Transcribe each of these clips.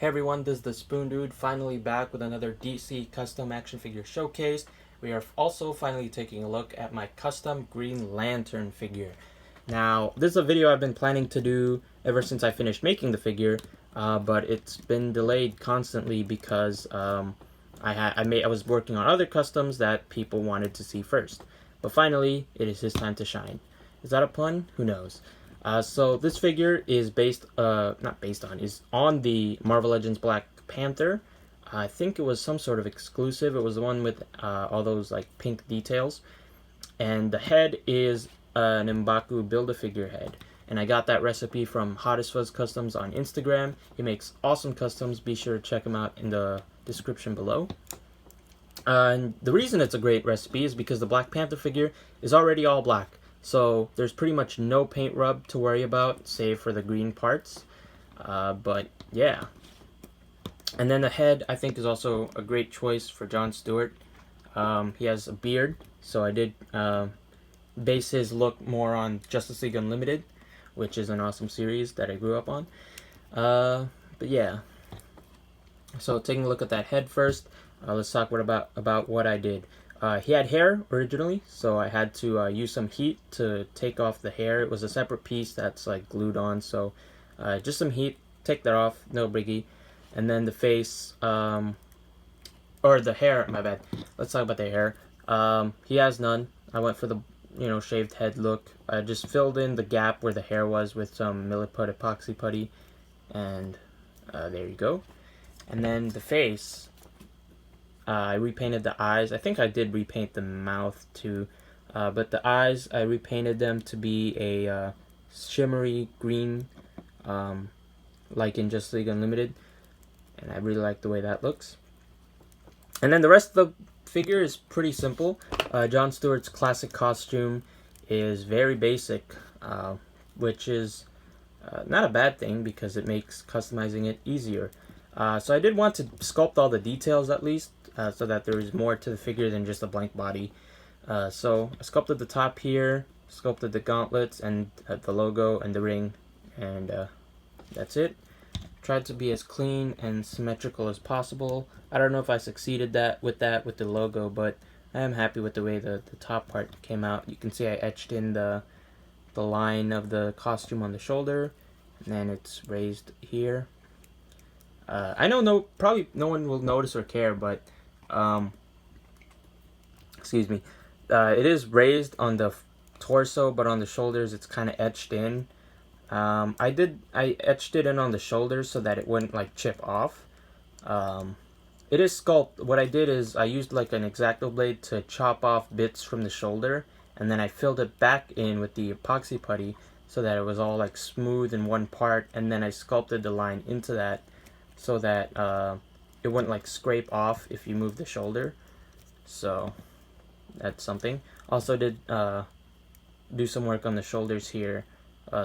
Hey everyone, this is the Spoon Dude, finally back with another DC custom action figure showcase. We are also finally taking a look at my custom Green Lantern figure. Now, this is a video I've been planning to do ever since I finished making the figure, but it's been delayed constantly because I was working on other customs that people wanted to see first. But finally, it is his time to shine. Is that a pun? Who knows? So this figure is is on the Marvel Legends Black Panther. I think it was some sort of exclusive. It was the one with all those like pink details. And the head is an M'Baku Build-A-Figure head. And I got that recipe from Hottest Fuzz Customs on Instagram. He makes awesome customs. Be sure to check him out in the description below. And the reason it's a great recipe is because the Black Panther figure is already all black. So there's pretty much no paint rub to worry about, save for the green parts. But yeah. And then the head, I think, is also a great choice for John Stewart. He has a beard, so I did base his look more on Justice League Unlimited, which is an awesome series that I grew up on. But yeah. So taking a look at that head first, let's talk about what I did. He had hair originally, so I had to use some heat to take off the hair. It was a separate piece that's like glued on, so just some heat, take that off, no biggie. And then the face, or the hair, my bad. Let's talk about the hair. He has none. I went for the shaved head look. I just filled in the gap where the hair was with some Milliput epoxy putty, and there you go. And then the face, I repainted the eyes. I think I did repaint the mouth too. But the eyes, I repainted them to be a shimmery green, like in Justice League Unlimited. And I really like the way that looks. And then the rest of the figure is pretty simple. John Stewart's classic costume is very basic, which is not a bad thing because it makes customizing it easier. So I did want to sculpt all the details at least, so that there is more to the figure than just a blank body. So I sculpted the top here, sculpted the gauntlets and the logo and the ring, and that's it. Tried to be as clean and symmetrical as possible. I don't know if I succeeded with the logo, but I am happy with the way the top part came out. You can see I etched in the line of the costume on the shoulder, and then it's raised here. I know probably no one will notice or care, but excuse me, it is raised on the torso, but on the shoulders it's kind of etched in. I etched it in on the shoulders so that it wouldn't like chip off. It is sculpt. What I did is I used like an X-Acto blade to chop off bits from the shoulder, and then I filled it back in with the epoxy putty so that it was all like smooth in one part, and then I sculpted the line into that so that it wouldn't like scrape off if you move the shoulder. So that's something. Also did do some work on the shoulders here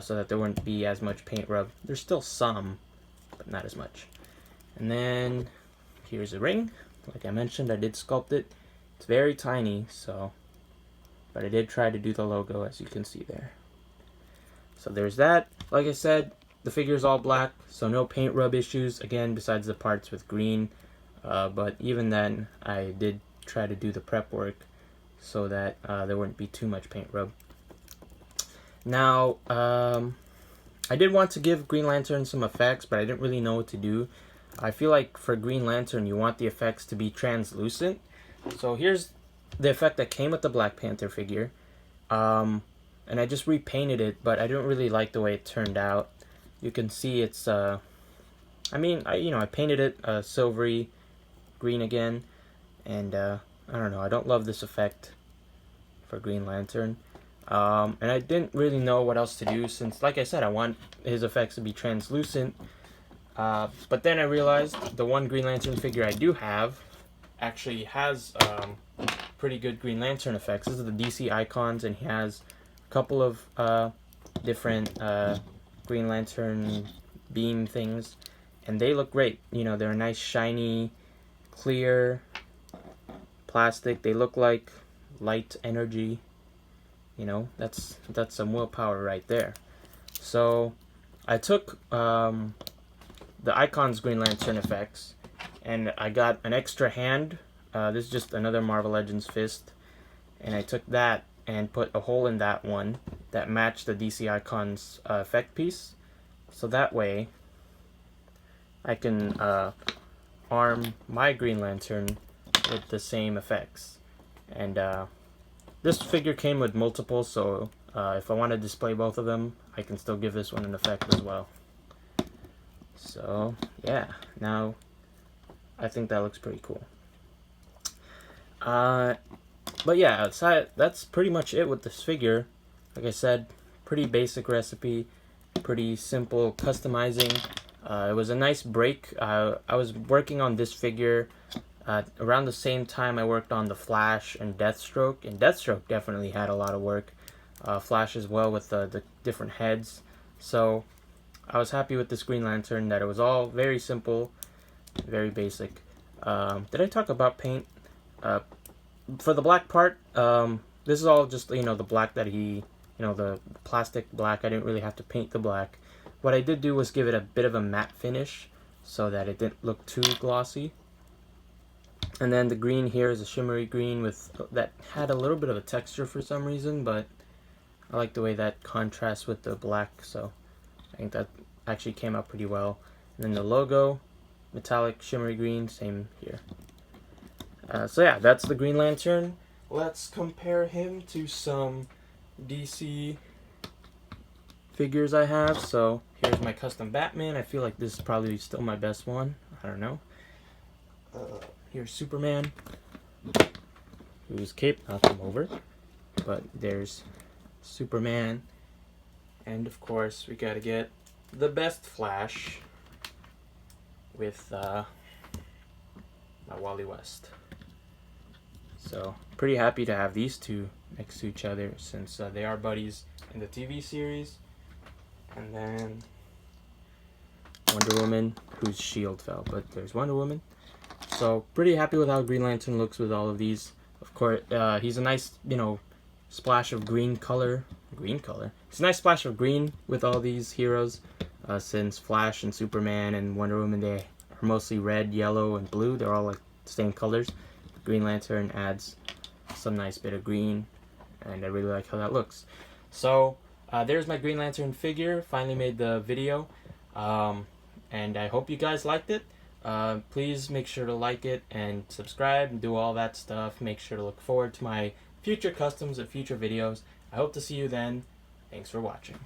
so that there wouldn't be as much paint rub. There's still some, but not as much. And then here's a ring. Like I mentioned, I did sculpt it. It's very tiny, but I did try to do the logo, as you can see there. So there's that. Like I said, the figure is all black, so no paint rub issues, again, besides the parts with green. But even then, I did try to do the prep work so that there wouldn't be too much paint rub. Now, I did want to give Green Lantern some effects, but I didn't really know what to do. I feel like for Green Lantern, you want the effects to be translucent. So here's the effect that came with the Black Panther figure. And I just repainted it, but I didn't really like the way it turned out. You can see it's, I painted it silvery green again, and I don't know, I don't love this effect for Green Lantern. And I didn't really know what else to do since, like I said, I want his effects to be translucent. But then I realized the one Green Lantern figure I do have actually has pretty good Green Lantern effects. This is the DC Icons, and he has a couple of different Green Lantern beam things, and they look great. They're a nice shiny clear plastic. They look like light energy. That's some willpower right there. So I took the Icons Green Lantern effects, and I got an extra hand. This is just another Marvel Legends fist, and I took that and put a hole in that one that matched the DC Icons effect piece, so that way I can arm my Green Lantern with the same effects. And this figure came with multiple, so if I want to display both of them, I can still give this one an effect as well. So yeah, now I think that looks pretty cool. But yeah, outside, that's pretty much it with this figure. Like I said, pretty basic recipe, pretty simple customizing. It was a nice break. I was working on this figure around the same time I worked on the Flash and Deathstroke, and Deathstroke definitely had a lot of work. Flash as well with the different heads. So I was happy with this Green Lantern, that it was all very simple, very basic. Did I talk about paint? For the black part, this is all just, the black that he, the plastic black. I didn't really have to paint the black. What I did do was give it a bit of a matte finish so that it didn't look too glossy. And then the green here is a shimmery green that had a little bit of a texture for some reason, but I like the way that contrasts with the black, so I think that actually came out pretty well. And then the logo, metallic shimmery green, same here. So yeah, that's the Green Lantern. Let's compare him to some DC figures I have. So here's my custom Batman. I feel like this is probably still my best one. I don't know. Here's Superman, whose cape knocked him over. But there's Superman. And of course, we gotta get the best Flash with my Wally West. So pretty happy to have these two next to each other, since they are buddies in the TV series. And then Wonder Woman, whose shield fell, but there's Wonder Woman. So pretty happy with how Green Lantern looks with all of these. Of course, he's a nice, splash of green color. It's a nice splash of green with all these heroes, since Flash and Superman and Wonder Woman, they are mostly red, yellow, and blue. They're all like the same colors. Green Lantern adds some nice bit of green, and I really like how that looks. So there's my Green Lantern figure. Finally made the video, and I hope you guys liked it. Please make sure to like it and subscribe and do all that stuff. Make sure to look forward to my future customs and future videos. I hope to see you then. Thanks for watching.